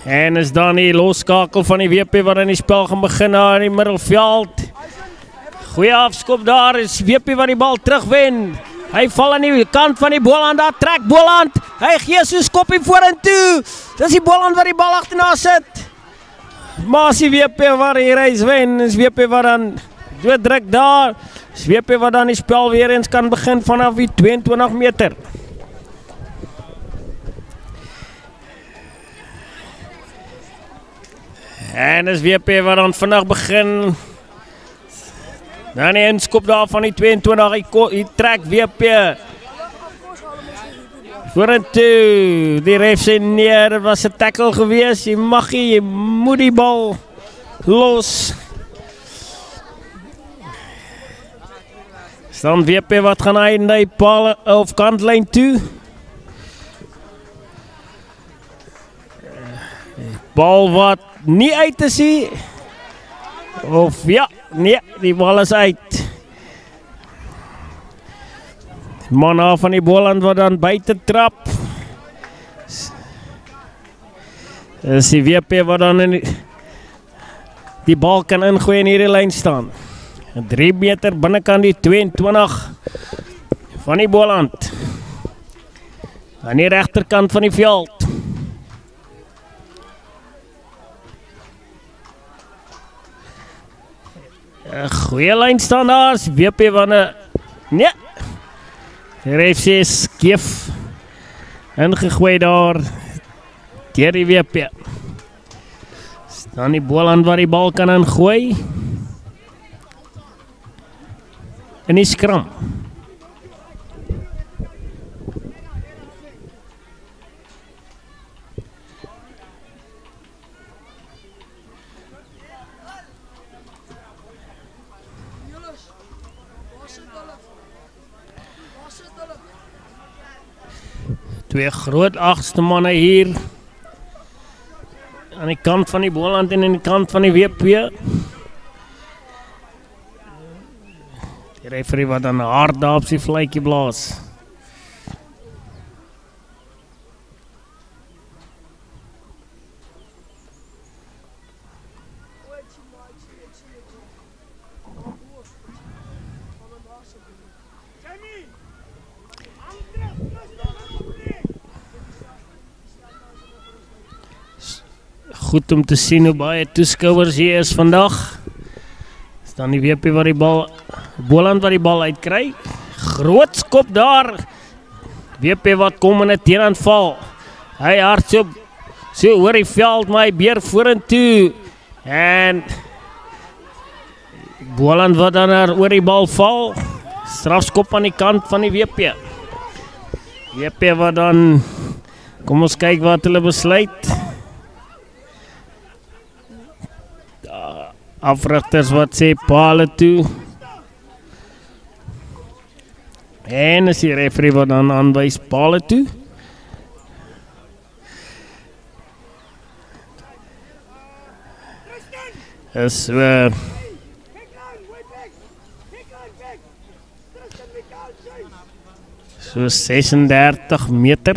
En is dan die loskakel van die WP wat in die spel gaan begin daar in die middelveld. Goeie afskop daar, is WP wat die bal terugwen. Hy val aan die kant van die Boland, daar trek Boland. Hy gee so skoppie vorentoe. Dis die Boland wat die bal agterna sit. Maar as die WP wat die reis wen, is WP wat dan doordrauk daar. Is WP wat dan die spel weer eens kan begin vanaf die 22 meter. En is WP wat dan vandag begin. Dan die inskop daar van die 22, hy trek WP. Vorentoe, die ref sê nee, dit was 'n tackle gewees, jy mag nie, jy moet die bal los. Dan WP wat gaan hy in die paal of kantlyn toe. Bal wat nie uit te sien. Of ja, nee, die bal is uit. Man af van die Boland wat dan buite trap. Is die WP wat dan in die bal kan ingooi in hierdie lyn staan. 3 meter binnekant die 22 van die Boland. Aan die regterkant van die veld. Goeie lyn staan daar, WP van 'n nee. Die ref sê skeef ingegooi daar deur die WP. Staan die Boland waar die bal kan ingooi. In die skram. Twee groot agste manne hier aan die kant van die Boland en aan die kant van die WP. Die referee wat dan hard daar op sy vletjie blaas. Goed om te sien hoe baie toeskouers hier is vandag. Is dan die WP wat die bal, Boland wat die bal uitkry. Groot skop daar. WP wat kom in 'n teenaanval. Hy hardloop so oor die veld, maar hy beer vorentoe. En Boland wat dan oor die bal val. Strafskop aan die kant van die WP. WP wat dan, kom ons kyk wat hulle besluit. Afrigters wat sê paale toe. En is die referee wat dan aanwys paale toe. Is so 36 meter.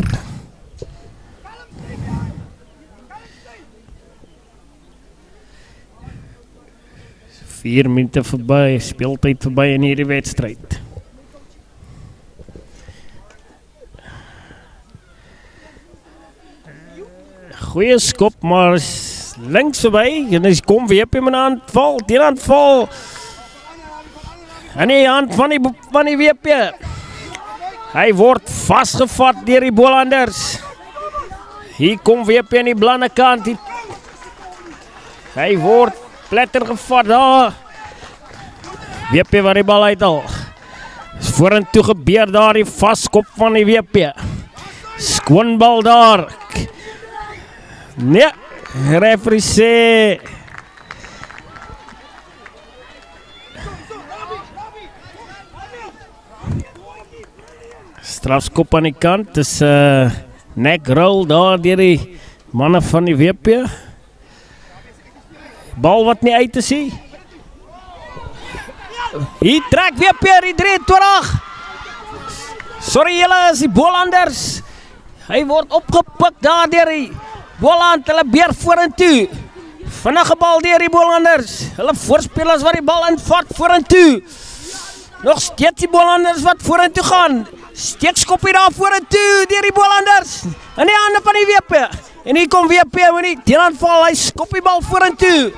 Vier minute verby, speeltyd verby in hierdie wedstryd. Goeie skop, maar links verby, en hy kom WP met 'n aanval, die aanval. En die hand van die WP. Hy word vasgevat deur die Bolanders. Hier kom WP aan die blande kant. Hy word pletter gevat daar. WP waar die bal uithaal. Is vorentoe gebeur daar die vaskop van die WP. Skoonbal daar. Nee, referee sê strafskop aan die kant. Dis neck roll daar deur die manne van die WP. Bal wat nie uit te sien. Hier trek WP die 23. Sorry julle, is die Bolanders. Hy word opgepik daar deur die Boland, hulle beer vorentoe. Vinnige bal deur die Bolanders. Hulle voorspelers wat die bal invat vorentoe. Nog steeds die Bolanders wat vorentoe gaan. Steek skoppie daar vorentoe deur die Bolanders. In die hande van die WP. En hier kom WP met die teenaanval. Hy skop die bal vorentoe.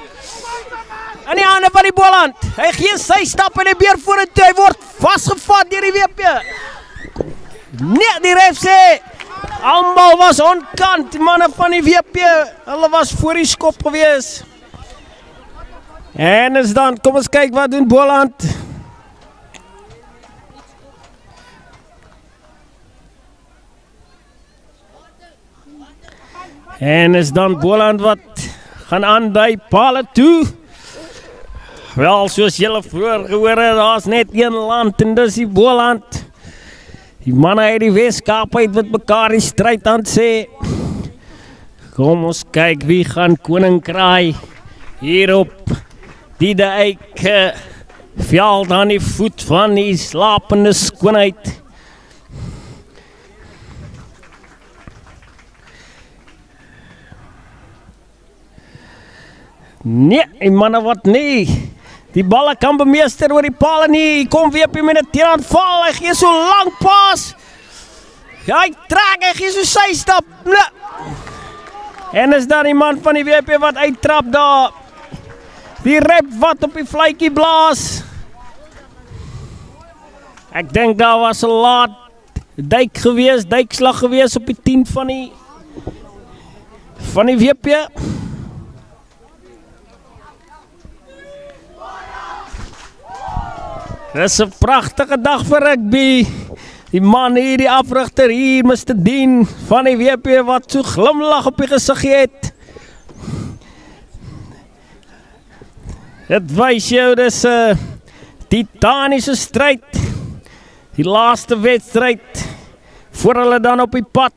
In die hande van die Boland. Hy gee sy stap en die beer vorentoe. Hy word vasgevat deur die WP. Nee, die ref sê almal was onkant, die manne van die WP. Hulle was voor die skop gewees. En is dan, kom ons kyk wat doen Boland. En is dan Boland wat gaan aan by pale toe. Wel, soos julle vroeër gehoor het, daar's net een land en dis die Boland. Die manne uit die Weskaap uit wat mekaar die stryd aan sê. Kom ons kyk wie gaan koning kraai hier op die Eike veld aan die voet van die slapende skoonheid. Nee, die manne wat nie die balle kan bemeester oor die pale nie. Kom WP met 'n teeraanval. Hy gee so lank pas. Hy trek, hy gee so sy stap. Nee. En is daar die man van die WP wat uittrap daar. Die rep wat op die vletjie blaas. Ek dink daar was 'n laat duikslag gewees op die 10 van die WP. Dis 'n pragtige dag vir rugby. Die man hier, die afrigter hier, Mr. Dean van die WP wat so glimlag op die gesig het. Dit wys jou, dis 'n titaniese stryd. Die laaste wedstryd voor hulle dan op die pad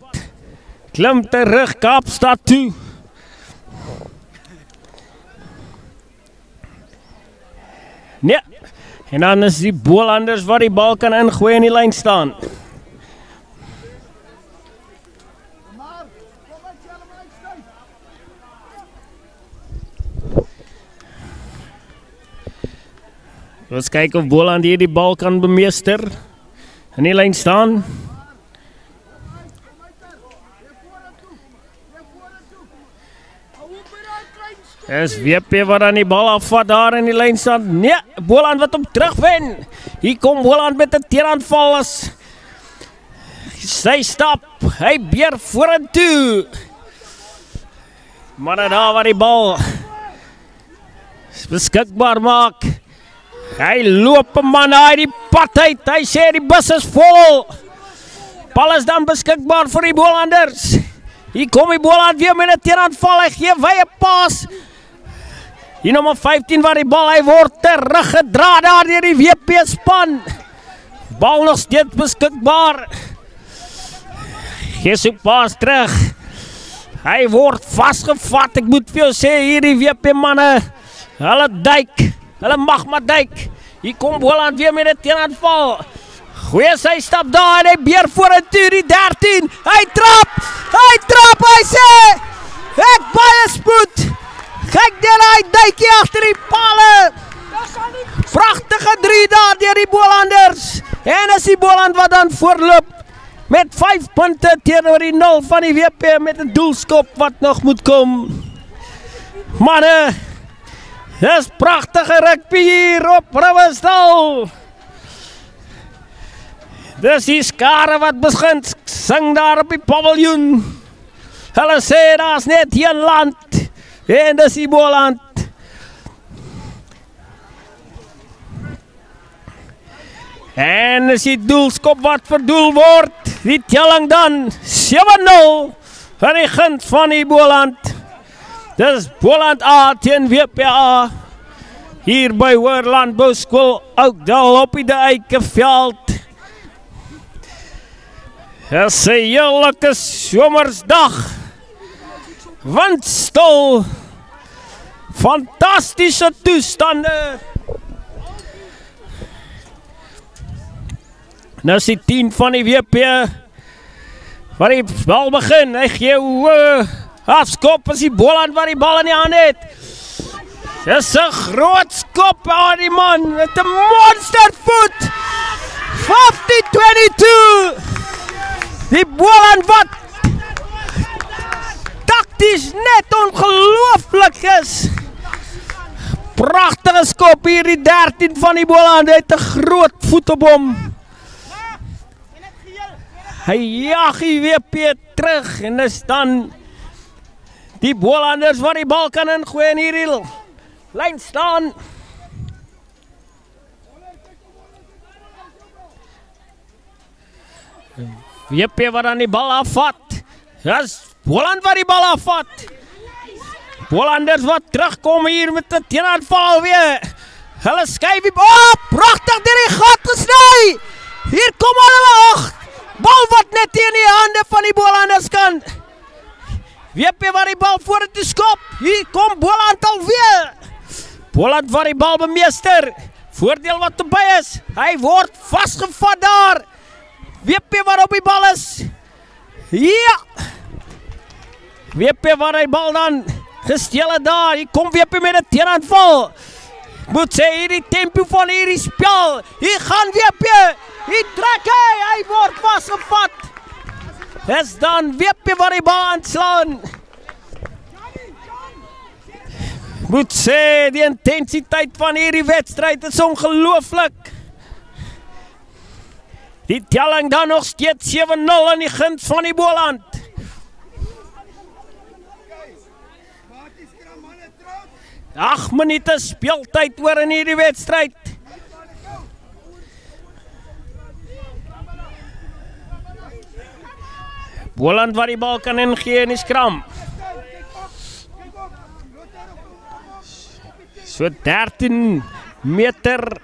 klim terug Kaapstad toe. Nee. En dan is die Bolanders wat die bal kan ingooi in die lyn staan. Ons kyk of Boland hier die bal kan bemeester. In die lyn staan. Is WP wat aan die bal afvat daar in die lyn staan. Nee, Boland wat op terugwen. Hier kom Boland met 'n teeraanval as sy stap. Hy beer vorentoe. Maar daar waar die bal beskikbaar maak. Hy loop 'n man uit die pad uit. Hy sê die bus is vol. Bal is dan beskikbaar vir die Bolanders. Hier kom die Boland weer met 'n teeraanval. Hy gee wye pas. Die nommer 15 waar die bal, hy word teruggedra daar deur die WP span. Bal nog steeds beskikbaar. Gee so pas terug. Hy word vasgevat. Ek moet vir jou sê hierdie WP manne, hulle duik. Hulle mag maar duik. Hier kom Boland weer met 'n teeraanval. Goeie sy stap daar en hy beer vorentoe die 13. Hy trap, hy sê ek baie spoed. Kyk daar hy duikie agter die pale. Pragtige 3 daar deur die Bolanders. En is die Boland wat dan voorloop met 5 punte teenoor die 0 van die WP met 'n doelskop wat nog moet kom. Manne, dis pragtige rugby hier op Riversdal. Dis die skare wat begin sing daar op die paviljoen. Hulle sê daar's net een land. En dis die Boland. En is die doelskop wat verdoel word. Die telling dan 7-0 van die guns van die Boland. Dis Boland A teen WPA. Hier by Hoër Landbouskool Oudtshoorn op die Eike veld. Dis 'n heerlike somersdag. Windstil. Fantastische toestande. Nou is die 10 van die WP. Waar die bal begin. Hy gee Afskop as die Boland wat die bal in die hand het. Dis 'n groot skop aan die man met 'n monstervoet. 50-22. Die Boland wat takties net ongelooflik is. Pragtige skop hier die 13 van die Boland. Hy het 'n groot voet op hom. Hy jag die WP terug en dis dan die Bolanders wat die bal kan ingooi in hierdie lyn staan. WP wat aan die bal afvat. Dis Boland wat die bal afvat. Bolanders wat terugkom hier met 'n teenaanval weer. Hulle skuif die bal. Pragtig deur die gat gesny. Hier kom hulle ag. Bal wat net in die hande van die Bolanders kan. WP wat die bal vorentoe skop. Hier kom Boland alweer. Boland wat die bal bemeester. Voordeel wat erbij is. Hy word vasgevat daar. WP wat op die bal is. Ja. WP wat die bal dan gesteel het daar. Hier kom WP met 'n teenaanval. Moet sê hierdie tempo van hierdie spel. Hier gaan WP. Hier trek hy word vasgevat. Dis dan WP wat die bal aanslaan. Moet sê die intensiteit van hierdie wedstryd is ongelooflik. Die telling dan nog steeds 7-0 in die guns van die Boland. Ag minute speeltyd oor in hierdie wedstryd. Boland wat die bal kan ingee in die skram. So 13 meter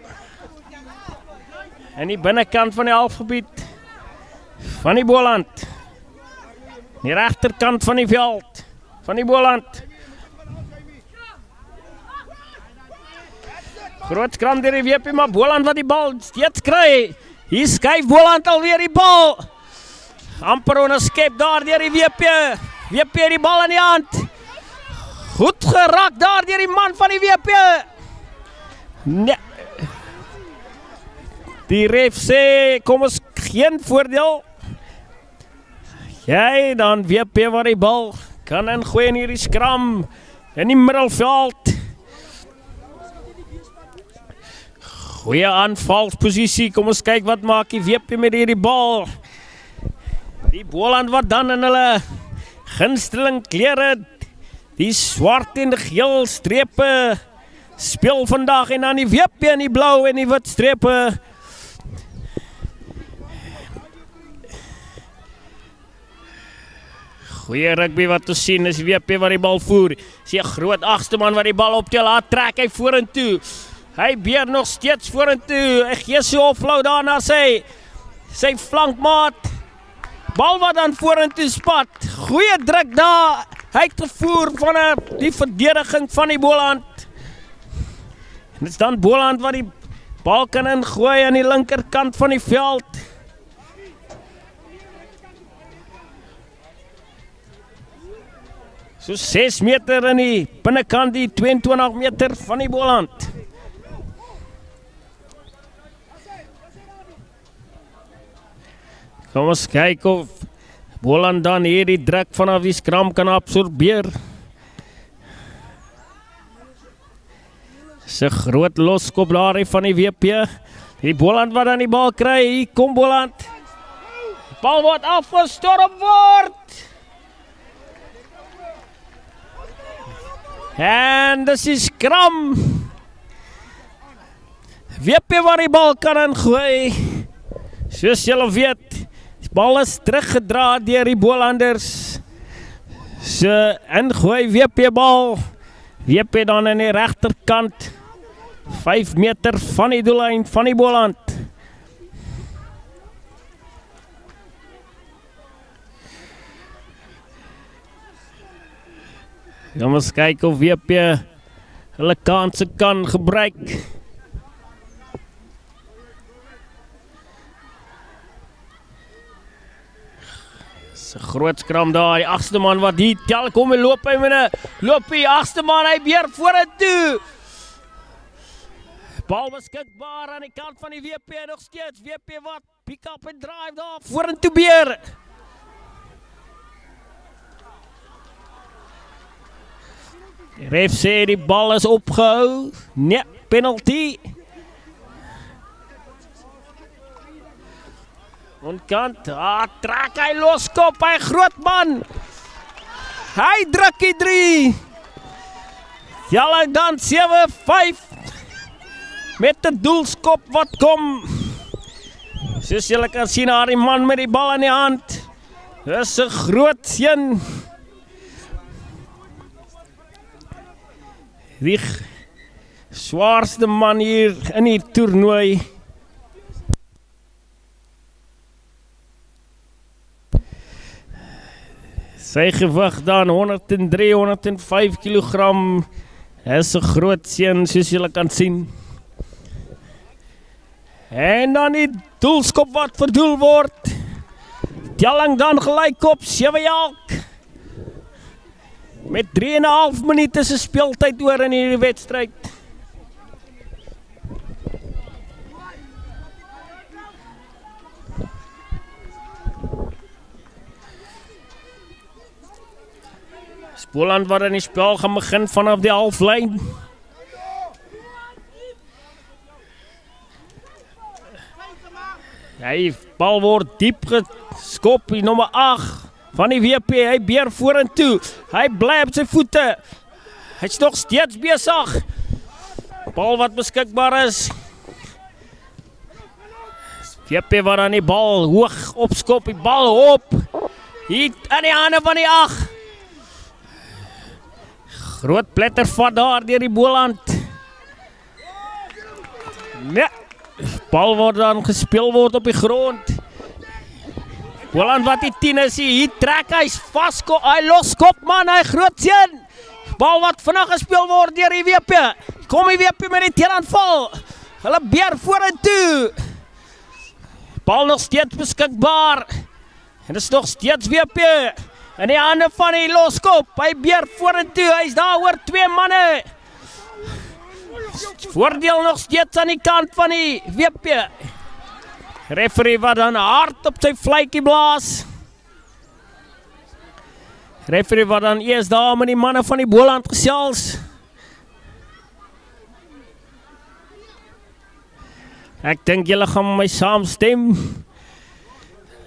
in die binnekant van die halfgebied van die Boland. Die regterkant van die veld van die Boland. Groot skram deur die WP, maar Boland wat die bal steeds kry. Hier skuif Boland alweer die bal. Amper onderskep daar deur die WP. WP die bal in die hand. Goed geraak daar deur die man van die WP. Nee. Die ref sê, kom ons geen voordeel. Jy dan WP wat die bal kan ingooi in hierdie skram in die middelveld. Goeie aanvalsposisie, kom ons kyk wat maak die WP met hierdie bal. Die Boland wat dan in hulle gunsteling klere, die swart en die geel strepe speel vandag en dan die WP in die blou en die wit strepe. Goeie rugby wat te sien is WP wat die bal voer. Sien 'n groot agste man wat die bal optel, laat trek hy vorentoe. Hy beer nog steeds vorentoe. Hy gee so offload daarna sy flankmaat. Bal wat dan vorentoe spat. Goeie druk daar. Hy het gevoer van die verdediging van die Boland. En dit is dan Boland wat die bal kan ingooi aan die linkerkant van die veld. So 6 meter in die binnekant, die 22 meter van die Boland. Kom ons kyk of Boland dan hier die druk vanaf die skram kan absorbeer. Sy groot loskop daar van die WP. Die Boland wat dan die bal kry, hier kom Boland. Bal wat afgestorp word. En dis die skram. WP wat die bal kan ingooi. Soos julle weet, die bal is teruggedra deur die Bolanders. So ingooi WP bal. WP dan in die regterkant. 5 meter van die doellyn van die Boland. Kom ons kyk of WP hulle kanse kan gebruik. Dis 'n groot skram daar, die agste man wat hier tel, kom en loop hy met 'n loopie, agste man, hy weer vorentoe. Bal beskikbaar aan die kant van die WP nog steeds, WP wat pick up en drive daar, vorentoe beer. Die ref sê die bal is opgehou, nee, penalty. Ontkant, trek hy loskop, hy groot man. Hy druk die 3. Jallang dan 7-5. Met die doelskop wat kom. Soos julle kan sien, daar die man met die bal in die hand. Dis 'n groot seun. Die zwaarste man hier in die toernooi. Sy gewig dan 103, 105 kilogram. Is 'n groot seun soos julle kan sien. En dan die doelskop wat verdoel word. Jallang dan gelyk op 7-7. Met 3,5 minute se speeltyd oor in hierdie wedstryd. Boland wat in die spel gaan begin vanaf die halflyn. Hy bal word diep geskop, die nommer 8 van die WP, hy beer vorentoe. Hy bly op sy voete. Hy's nog steeds besig. Bal wat beskikbaar is. WP wat aan die bal hoog opskop, die bal op. Hier in die hande van die 8. Groot plettervat daar deur die Boland. Nee, bal word dan gespeel word op die grond. Boland wat die 10 is, hier trek hy's vas, hy loskop man, hy groot seun. Bal wat vinnig gespeel word deur die WP. Kom die WP met die teeraanval. Hulle beer vorentoe. Bal nog steeds beskikbaar. En dit is nog steeds WP. In die hande van die loskop, hy beer vorentoe, hy is daar oor 2 manne. Voordeel nog steeds aan die kant van die WP. Referee wat dan hard op sy vletjie blaas. Referee wat dan eers daar met die manne van die Boland gesels. Ek dink julle gaan my saamstem.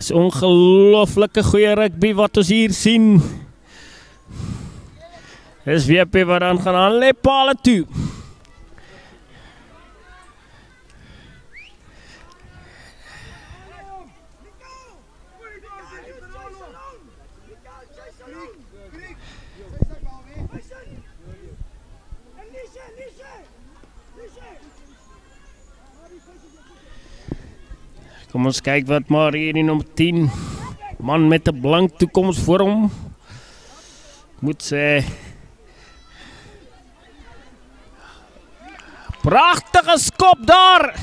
Dis ongelooflike goeie rugby wat ons hier sien. Dis WP wat dan gaan aanlei pale toe. Kom ons kyk wat maar hier die nommer 10. Man met 'n blank toekoms voor hom. Moet sê. Pragtige skop daar.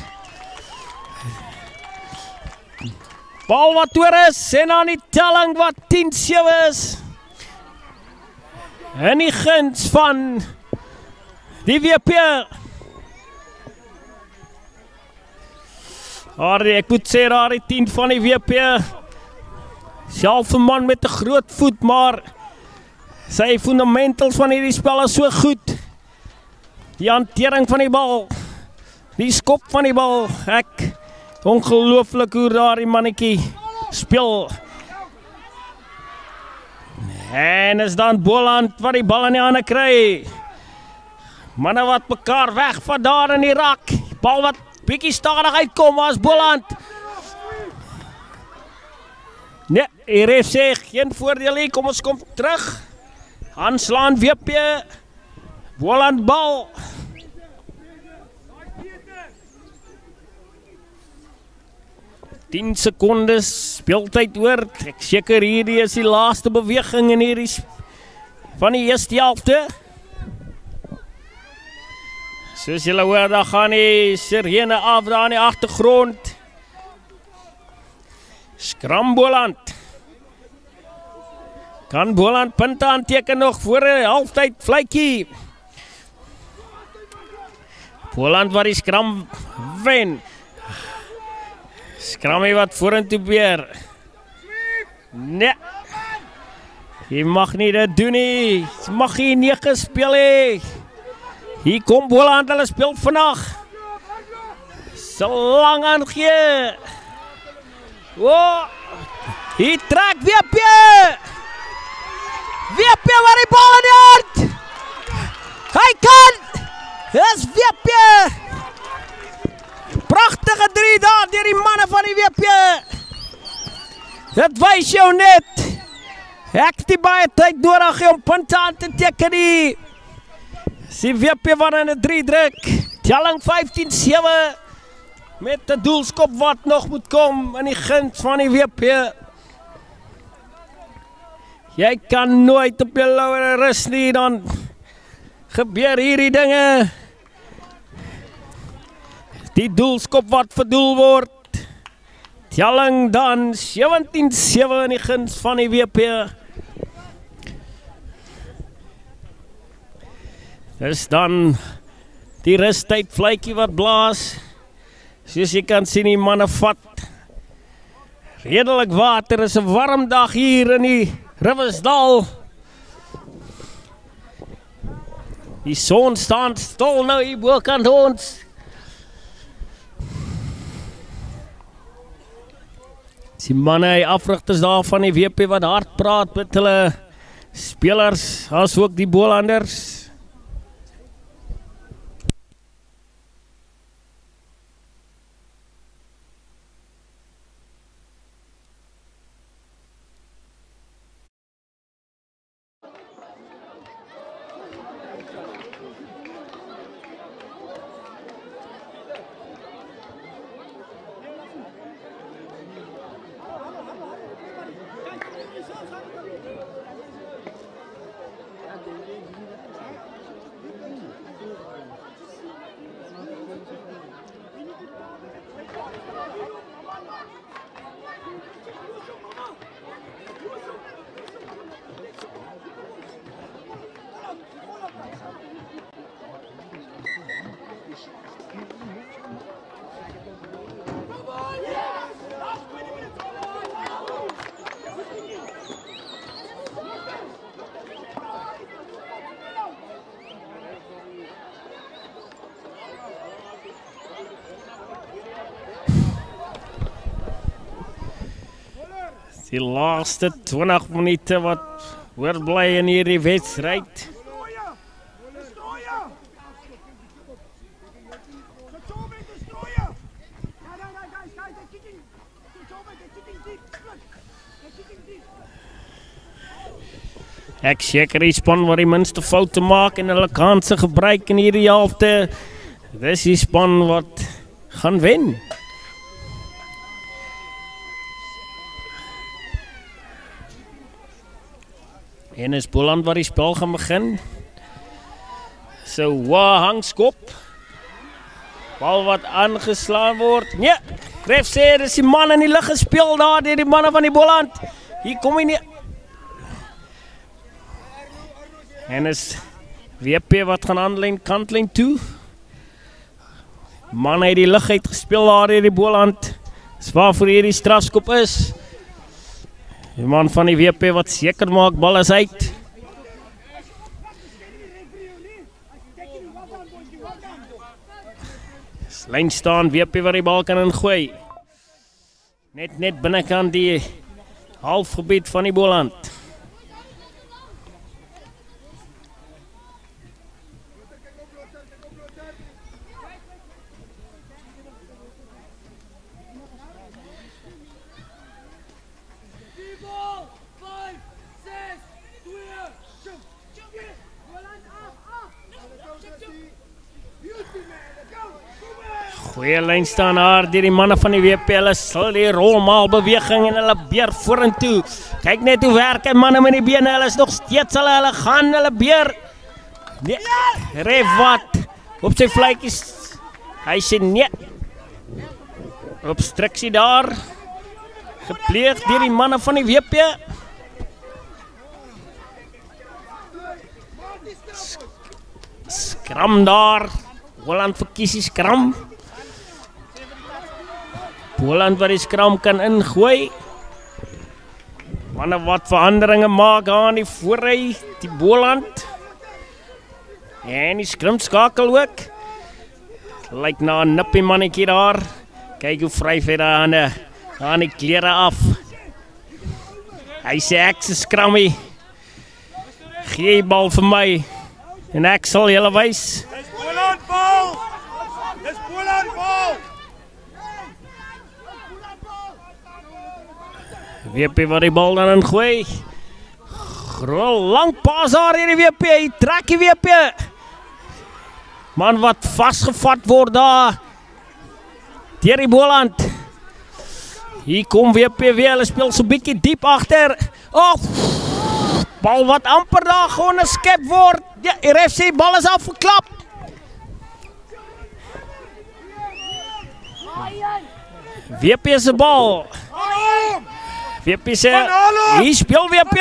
Bal wat oor is en aan die telling wat 10-7 is. En die guns van die WP. Ek moet sê daar die 10 van die WP. Self 'n man met 'n groot voet, maar sy fundamentals van hierdie spel is so goed. Die hantering van die bal, die skop van die bal, ongelooflik hoe daar die mannetjie speel. En is dan Boland wat die bal in die hande kry. Manne wat mekaar weg van daar in die rak. Bal wat bietjie stadig uitkom as Boland. Nee, hier heeft sê geen voordeel hier, kom ons kom terug. Aanslaan WP. Boland bal. Tien secondes speeltyd oor. Ek seker hierdie is die laaste beweging in hierdie van die eerste helfte. Soos julle hoor, daar gaan die sirene af daar in die agtergrond. Skram Boland. Kan Boland punte aanteken nog voor 'n halftyd vletjie. Boland wat die skram wen. Skramie wat vorentoe beer. Nee. Jy mag nie dit doen nie. Jy mag nie 9 speel nie. Hier kom Boland, hulle speel vandag. So lang aangee. Wow. Hier trek WP. WP waar die bal in die hand. Hy kan. Dis WP. Pragtige 3 daar deur die manne van die WP. Dit wys jou net. Ek het die baie tyd nodig om punte aan te teken nie. Die WP wat in 'n 3 druk. Telling 15-7. Met 'n doelskop wat nog moet kom in die guns van die WP. Jy kan nooit op jou lauwe rus nie, dan gebeur hierdie dinge. Die doelskop wat verdoel word. Telling dan 17-7 in die guns van die WP. Dis dan die rustyd vletjie wat blaas. Soos jy kan sien, die manne vat redelik water. Is 'n warm dag hier in die Riversdal. Die son staan stil nou hier bokant ons. Die manne, die afrigters daar van die WP wat hard praat met hulle spelers, as ook die Bolanders. Die laaste 20 minute wat oorbly in hierdie wedstryd. Ek seker die span wat die minste foute maak en hulle kanse gebruik in hierdie helfte. Dis die span wat gaan wen. En is Boland waar die spel gaan begin. So, hangskop. Bal wat aangeslaan word. Nee, ref sê, dis die man in die lug gespeel daar, die manne van die Boland. Hier kom hy nie. En is WP wat gaan aanlyn, kantlyn toe. Man het die lug uitgespeel daar, die Boland. Dis waarvoor hierdie strafskop is. Die man van die WP wat seker maak, bal is uit. Lyn staan, WP wat die bal kan ingooi. Net binnekant die halfgebied van die Boland. Goeie lyn staan daar deur die manne van die WP. Hulle sal die rolmaal beweging en hulle beer vorentoe. Kyk net hoe werk die manne met die bene. Hulle is nog steeds hulle gaan hulle beer. Nee, ref wat op sy vletjies. Hy sê nee. Obstruksie daar. Gepleeg deur die manne van die WP. Skram daar. Boland verkies die skram. Boland wat die skram kan ingooi. Manne wat veranderinge maak aan die voorry, die Boland. En die skrim skakel ook. Lyk na 'n nippie mannetjie daar. Kyk hoe vryf hy daar aan die klere af. Hy sê ek se skrammy. Gee die bal vir my. En ek sal julle wys. Dis Boland bal. Dis Boland bal. WP wat die bal dan ingooi. Rol lang pas daar hier die WP. Hy trek die WP. Man wat vasgevat word daar. Deur die Boland. Hier kom WP weer. Hulle speel so bietjie diep agter. Bal wat amper daar gewoon geskep word. Ja, die ref sê bal is afgeklap. WP se bal. WP sê, hier speel WP.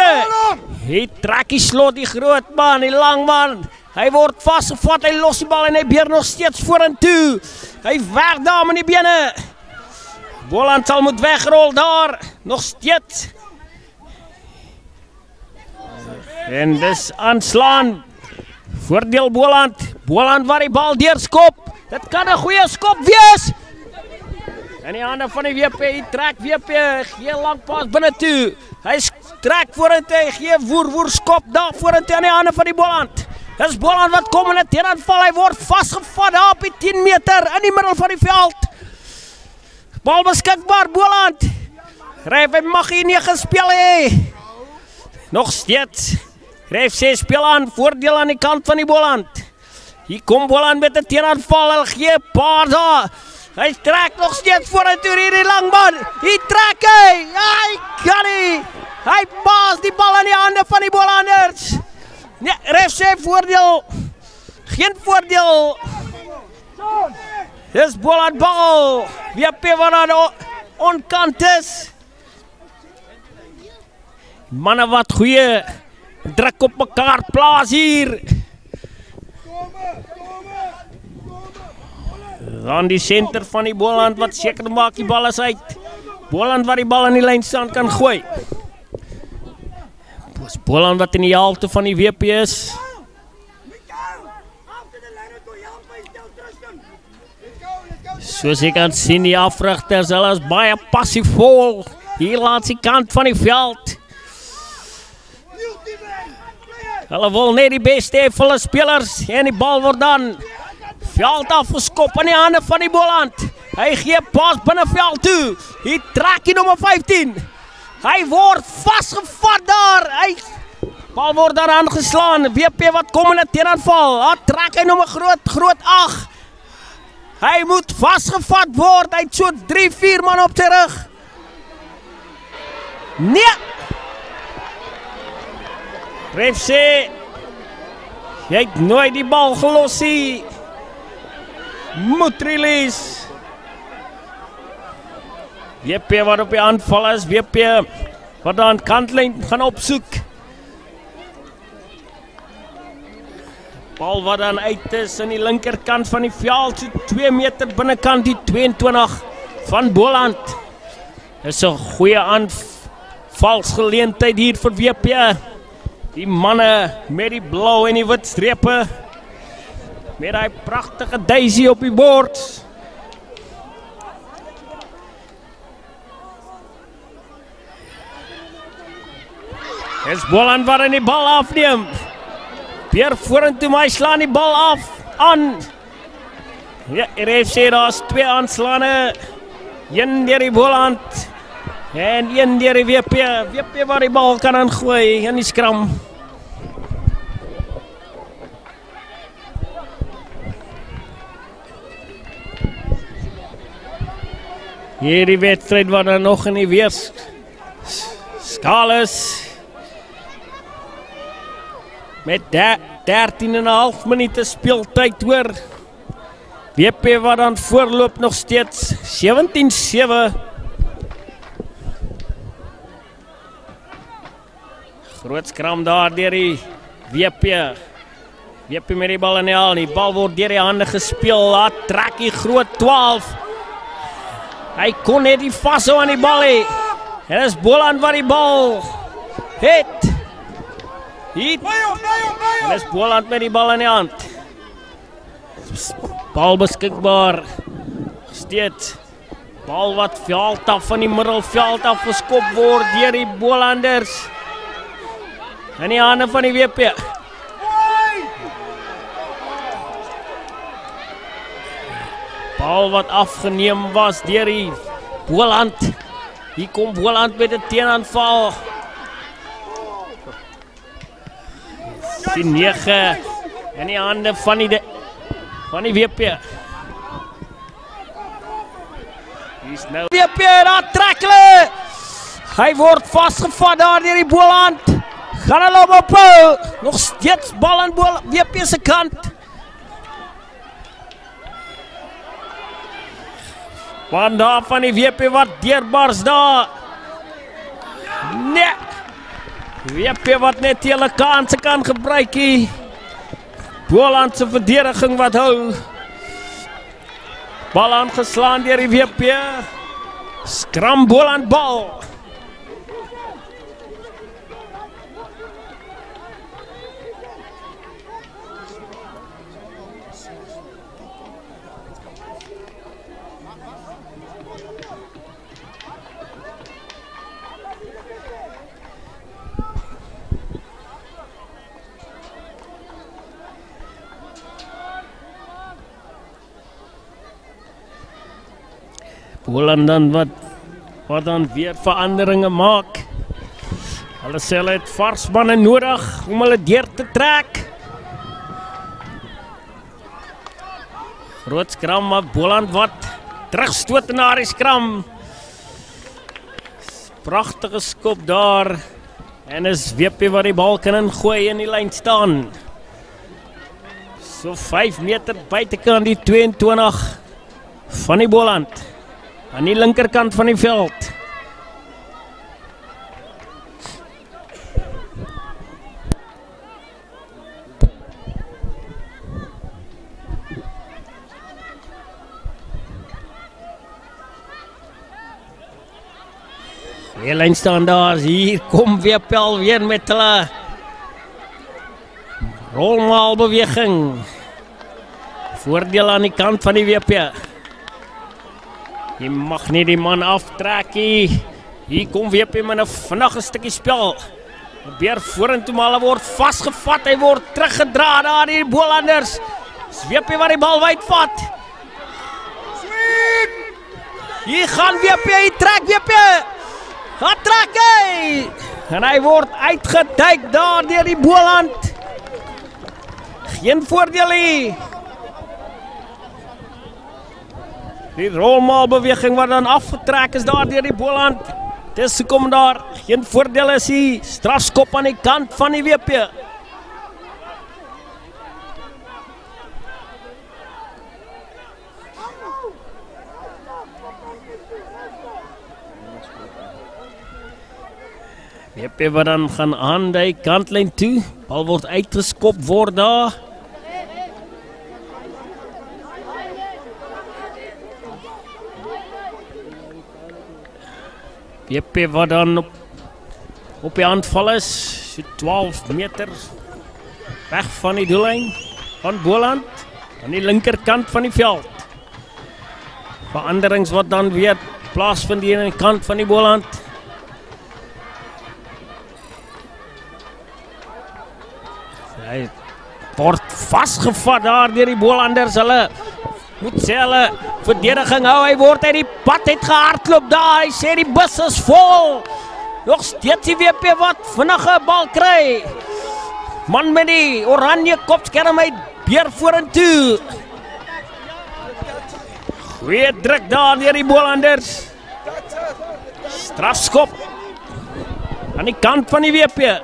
Hy trek die slot, die groot man, die lang man. Hy word vasgevat, hy los die bal en hy beer nog steeds vorentoe. Hy werk daar met die bene. Boland sal moet wegrol daar, nog steeds. En dis aanslaan. Voordeel Boland. Boland waar die bal deurskop. Dit kan 'n goeie skop wees. En die hande van die WP, hy trek WP, gee lang pas binne toe. Hy trek vorentoe, gee woer skop daar vorentoe aan die hande van die Boland. Dis Boland wat kom in 'n teenaanval, hy word vasgevat daar op die 10 meter in die middel van die veld. Bal beskikbaar, Boland. Ref, hy mag hier nie gespeel hê. Nog steeds. Ref sê speel aan, voordeel aan die kant van die Boland. Hier kom Boland met 'n teenaanval, hy gee paar daar. Hy trek nog steeds vorentoe hierdie lang man. Hy trek hy. Hy kan nie. Hy pas die bal in die hande van die Bolanders. Nee, ref sê voordeel. Geen voordeel. Dis Boland bal. WP wat aan onkant is. Manne wat goeie druk op mekaar plaas hier. Dan die center van die Boland wat seker maak die bal is uit. Boland wat die bal in die lynstand kan gooi. Dis Boland wat in die halte van die WP is. Soos ek kan sien, die afrigters, hulle is baie passievol. Hier langs die kant van die veld. Hulle wil net die beste hê vir hulle spelers en die bal word dan veld afgeskop in die hande van die Boland. Hy gee pas binne veld toe. Hy trek die nommer 15. Hy word vasgevat daar. Hy bal word daar aangeslaan. WP wat kom in 'n teenaanval. Daar trek hy nommer groot 8. Hy moet vasgevat word. Hy het so 3-4 man op sy rug. Nee. Ref sê jy het nooit die bal gelos nie. Moet release. WP wat op die aanval is. WP wat aan kantlyn gaan opsoek. Bal wat dan uit is in die linkerkant van die veld. So 2 meter binnekant die 22 van Boland. Dis 'n goeie aanvalsgeleentheid hier vir WP. Die manne met die blou en die wit strepe. Met die pragtige daisy op die bord. Dis Boland wat in die bal afneem. Weer vorentoe, maar hy slaan die bal af. Aan. Ja, ref sê daar's 2 aanslaane. Een deur die Boland. En een deur die WP. WP waar die bal kan aangooi in die skram. Hierdie wedstryd wat dan nog in die weerskaal is. Met 13,5 minute speeltyd hoor. WP wat dan voorloop nog steeds 17-7. Groot skram daar deur die WP. WP met die bal in die haal. Die bal word deur die hande gespeel. Daar trek die groot 12. Hy kon net die vashou aan die bal hê. En is Boland wat die bal het. En is Boland met die bal in die hand. Bal beskikbaar. Steeds. Bal wat veld af van die middelveld af geskop word deur die Bolanders. In die hande van die WP. Bal wat afgeneem was deur die Boland. Hier kom Boland met 'n teenaanval. Die 9 in die hande van die WP. Hier's nou WP, daar trek hulle. Hy word vasgevat daar deur die Boland. Gaan hulle op ophou. Nog steeds bal aan WP se kant. Want daar van die WP wat deurbars daar. Nee. WP wat net die hele kanse kan gebruik hier. Boland se verdediging wat hou. Bal aangeslaan deur die WP. Skram Boland bal. Boland dan wat dan weer veranderinge maak. Hulle sê hulle het varsmanne nodig om hulle deur te trek. Groot skram maar Boland wat terugstoot na die skram. Pragtige skop daar. En is WP wat die bal kan ingooi in die lyn staan. So 5 meter buitekant die 22 van die Boland. Aan die linkerkant van die veld. Die lyn staan daar. Hier kom WP weer met hulle rolmaalbeweging. Voordeel aan die kant van die WP. Jy mag nie die man aftrek nie. Hier kom WP met 'n vinnige stukkie spel. Probeer vorentoe maar hulle word vasgevat. Hy word teruggedra daar die Bolanders. WP wat die bal wyd vat. Hier gaan WP, hy trek WP. Hij trek hy. En hy word uitgeduik daar deur die Boland. Geen voordeel hier. Die rolmaalbeweging wat dan afgetrek is daar deur die Boland. Dis hoekom daar geen voordeel is hier. Strafskop aan die kant van die WP. WP wat dan gaan aan die kantlyn toe. Bal word uitgeskop word daar. WP wat dan op die aanval is. So 12 meter weg van die doellyn van Boland. Aan die linkerkant van die veld. Veranderings wat dan weer plaasvind hier aan die kant van die Boland. Hy word vasgevat daar deur die Bolanders. Hulle moet sê hulle verdediging hou. Hy word uit die pad uit gehardloop daar. Hy sê die bus is vol. Nog steeds die WP wat vinnige bal kry. Man met die oranje kopskerm uit beer vorentoe. Goeie druk daar deur die Bolanders. Strafskop aan die kant van die WP.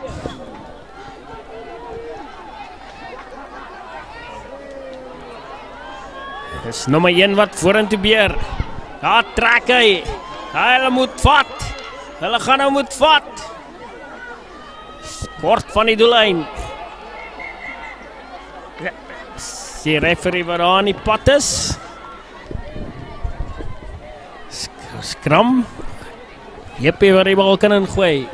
Dis nommer 1 wat vorentoe beer. Daar trek hy. Hulle moet vat. Hulle gaan nou moet vat. Kort van die doellyn. Die referee wat daar aan die pad is. Skram. WP wat die bal kan ingooi.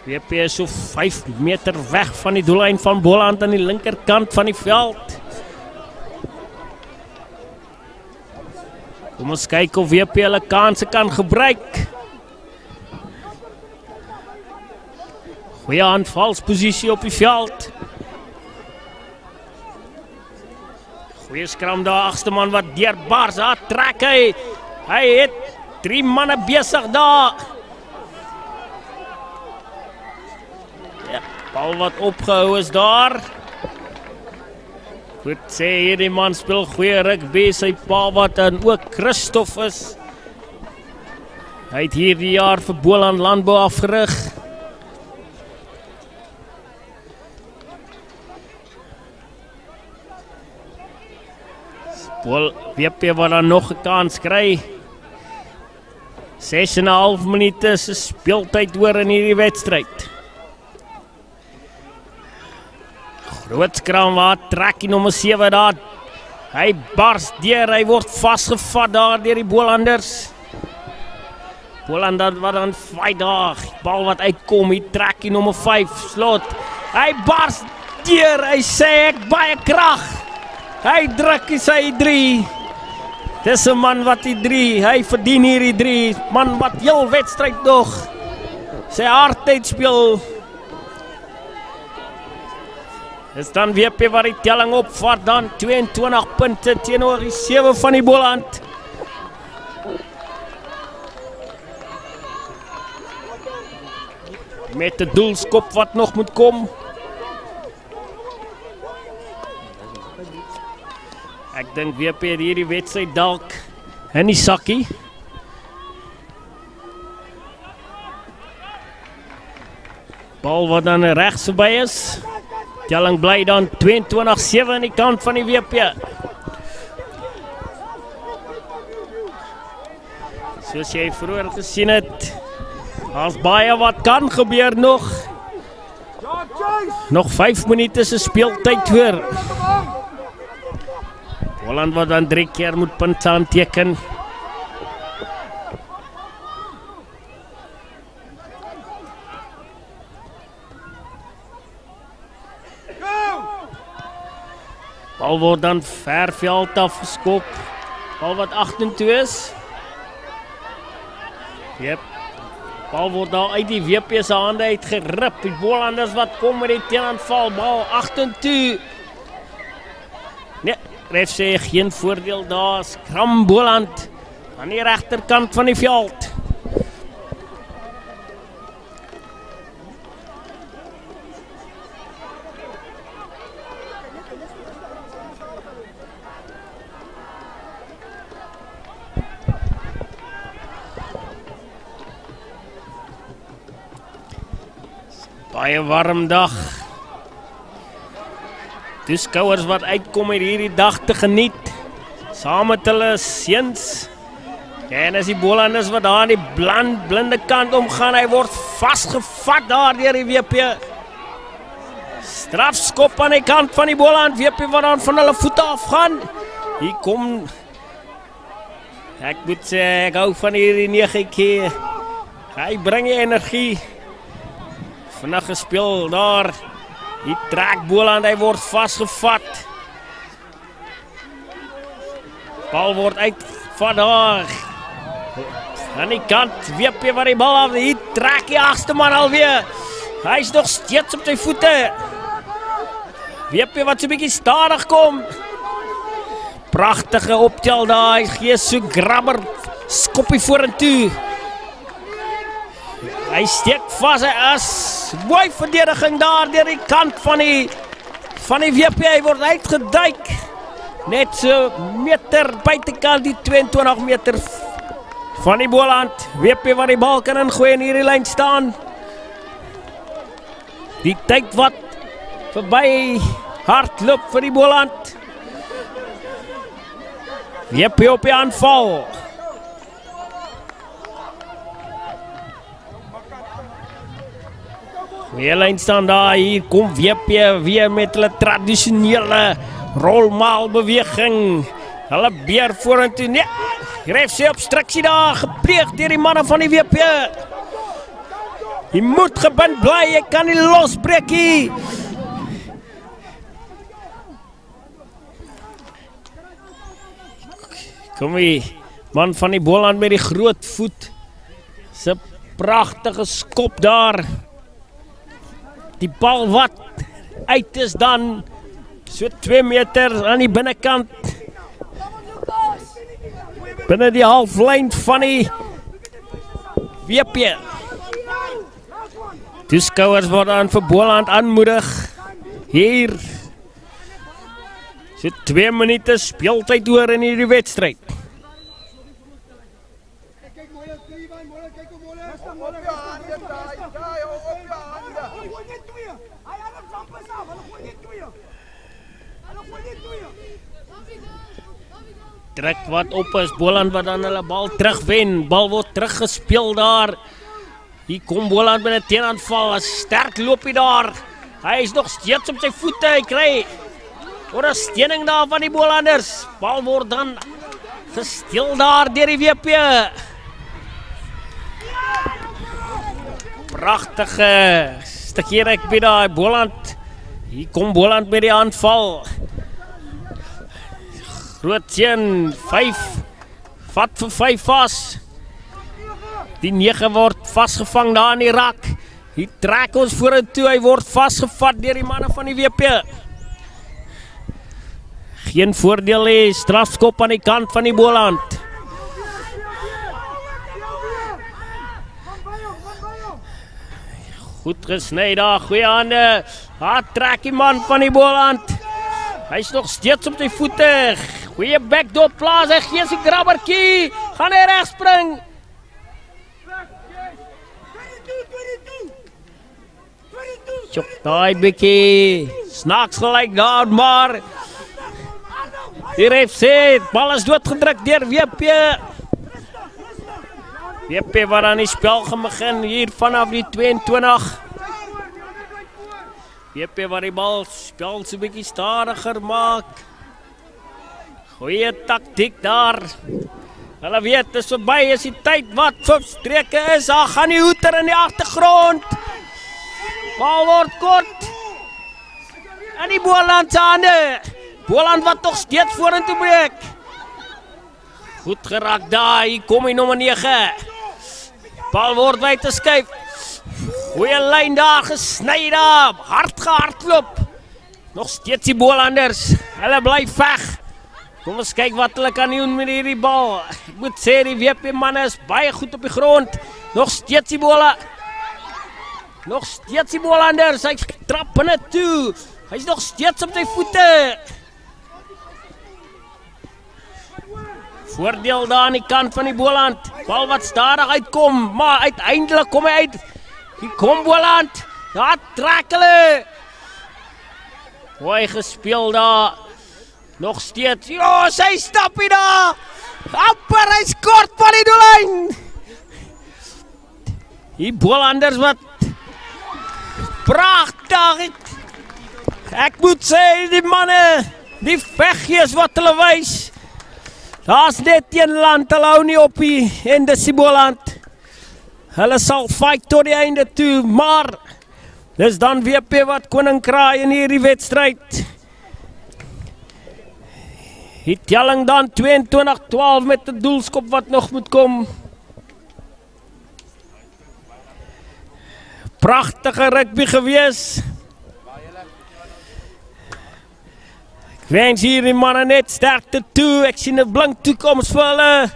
WP is so 5 meter weg van die doellyn van Boland aan die linkerkant van die veld. Kom ons kyk of WP hulle kanse kan gebruik. Goeie aanvalsposisie op die veld. Goeie skram daar, agste man wat deurbars, daar trek hy. Hy het 3 manne besig daar. Ja, bal wat opgehou is daar. Goed sê hierdie man speel goeie rugby, sy pa wat dan ook Christof is. Hy het hierdie jaar vir Boland Landbou afgerig. WP wat dan nog 'n kans kry. 6,5 minute se speeltyd oor in hierdie wedstryd. Groot skram waar trek die nommer 7 daar. Hy bars deur, hy word vasgevat daar deur die Bolanders. Boland wat dan fight daar. Bal wat uitkom, hy trek die nommer 5 Slot. Hy bars deur, hy sê ek baie krag. Hy druk sy 3. Dis 'n man wat die 3, hy verdien hierdie 3. Man wat heel wedstryd nog sy hart uitspeel. Dis dan WP wat die telling opvat, dan 22 punte teenoor die 7 van die Boland. Met 'n doelskop wat nog moet kom. Ek dink WP het hierdie wedstryd dalk in die sakkie. Bal wat dan regs verby is. Telling bly dan 22-7 aan die kant van die WP. Soos jy vroeër gesien het, daar's baie wat kan gebeur nog. Nog 5 minute se speeltyd voor. Boland wat dan 3 keer moet punte aanteken. Bal word dan ver veld afgeskop. Bal wat 8-2 is. Yep. Bal word daar uit die WP se hande uitgerip. Die Bolanders wat kom met die teenaanval. Bal 8-2. Nee, ref sê geen voordeel daar. Skram Boland aan die regterkant van die veld. Baie warm dag. Toeskouers wat uitkom het hierdie dag te geniet. Saam met hulle seuns. En as die Bolanders wat daar aan die blinde kant omgaan, hy word vasgevat daar deur die WP. Strafskop aan die kant van die Boland. WP wat dan van hulle voete afgaan. Hier kom. Ek moet sê, ek hou van hierdie 9-tjie. Hy bring die energie. Vinnig gespeel daar. Die trek Boland, hy word vasgevat. Bal word uitgevat daar. Aan die kant, WP wat die bal af. Die trek die agste man alweer. Hy is nog steeds op sy voete. WP wat so 'n bietjie stadig kom. Pragtige optel daar. Hy gee so grabber skoppie vorentoe. Hy steek vas, hy is mooi verdediging daar deur die kant van die WP. Hy word uitgeduik. Net so meter buitekant die 22 meter van die Boland. WP wat die bal kan ingooi in hierdie lyn staan. Die tyd wat verby hardloop vir die Boland. WP op die aanval. Goeie lyn staan daar, hier kom WP weer met hulle tradisionele rolmaalbeweging. Hulle beer vorentoe, nee, refsie obstruksie daar, gepleeg deur die manne van die WP. Jy moet gebind bly, jy kan nie losbreek nie. Kom hier, man van die Boland met die groot voet. Sy pragtige skop daar. Die bal wat uit is dan so 2 meter aan die binnekant. Binne die halflyn van die WP. Toeskouers word aan vir Boland aanmoedig. Hier. So 2 minute speeltyd oor in hierdie wedstryd. Trek wat op is, Boland wat dan hulle bal terugwen. Bal word teruggespeel daar. Hier kom Boland met 'n teenaanval. 'n Sterk loopie daar. Hy is nog steeds op sy voete. Hy kry ondersteuning daar van die Bolanders. Bal word dan gesteel daar deur die WP. Pragtige stukkie rugby daar, Boland. Hier kom Boland met die aanval. Groot seun, 5. Vat vir 5 vas. Die 9 word vasgevang daar in die rak. Hier trek ons vorentoe, hy word vasgevat deur die manne van die WP. Geen voordeel hê, strafskop aan die kant van die Boland. Goed gesny daar, goeie hande. Daar trek die man van die Boland. Hy is nog steeds op sy voete. Goeie backdoor plaas, hy gee sy grabbertjie. Gaan hy reg spring. Chok daai bietjie. Snaaks gelyk daar, maar die ref sê, bal is doodgedruk deur WP. WP wat aan die spel gaan begin hier vanaf die 22. WP wat die bal spel so 'n bietjie stadiger maak. Goeie taktiek daar. Hulle weet, dis verby, is die tyd wat vir streke is. Daar gaan die hoeter in die agtergrond. Bal word kort. En die Boland se hande. Boland wat nog steeds vorentoe breek. Goed geraak daar, hier kom hy nommer 9. Bal word wyd geskuif. Goeie lyn daar, gesny daar, hard gehardloop. Nog steeds die Bolanders, hulle bly veg. Kom ons kyk wat hulle kan doen met hierdie bal. Ek moet sê, die WP manne is baie goed op die grond. Nog steeds die Bolanders, hy trap binne toe. Hy is nog steeds op sy voete. Voordeel daar aan die kant van die Boland. Bal wat stadig uitkom, maar uiteindelik kom hy uit. Hier kom Boland. Daar trek hulle. Mooi gespeel daar. Nog steeds. Ja, sy stap hier daar. Amper, hy skort van die doellyn. Die Bolanders wat pragtig. Ek moet sê, die manne, die veggees wat hulle wys. Daar's net een land, hulle hou nie op hier, en dis die Boland. Hulle sal fight tot die einde toe, maar dis dan WP wat koning kraai in hierdie wedstryd. Die telling dan 22-12 met die doelskop wat nog moet kom. Pragtige rugby gewees. Ek wens hier die manne net sterkte toe. Ek sien 'n blink toekoms vir hulle.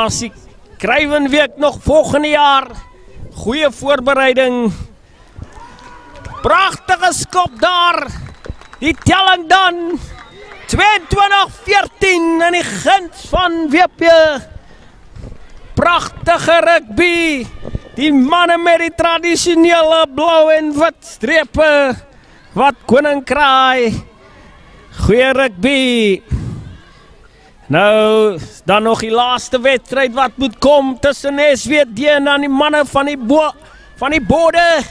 Sy Kruiwenweek nog volgende jaar. Goeie voorbereiding. Pragtige skop daar. Die telling dan 22-14 in die guns van WP. Pragtige rugby. Die manne met die tradisionele blou en wit strepe wat koning kraai. Goeie rugby. Nou, dan nog die laaste wedstryd wat moet kom tussen SWD en dan die manne van die borde.